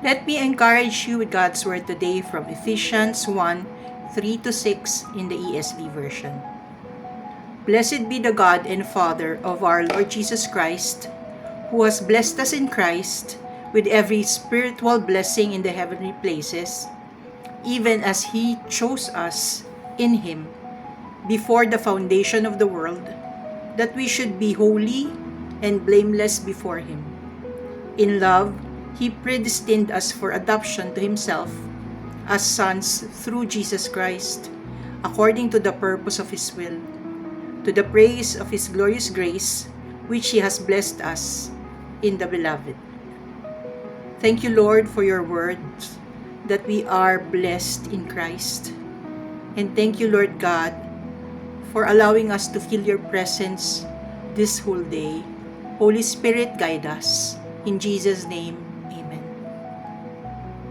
Let me encourage you with God's word today from Ephesians 1:3-6 in the ESV version. Blessed be the God and Father of our Lord Jesus Christ, who has blessed us in Christ with every spiritual blessing in the heavenly places, even as He chose us in Him before the foundation of the world, that we should be holy and blameless before Him. In love, He predestined us for adoption to Himself as sons through Jesus Christ, according to the purpose of His will, to the praise of His glorious grace, which He has blessed us in the Beloved. Thank you, Lord, for your words that we are blessed in Christ. And thank you, Lord God, for allowing us to feel your presence this whole day. Holy Spirit, guide us. In Jesus' name,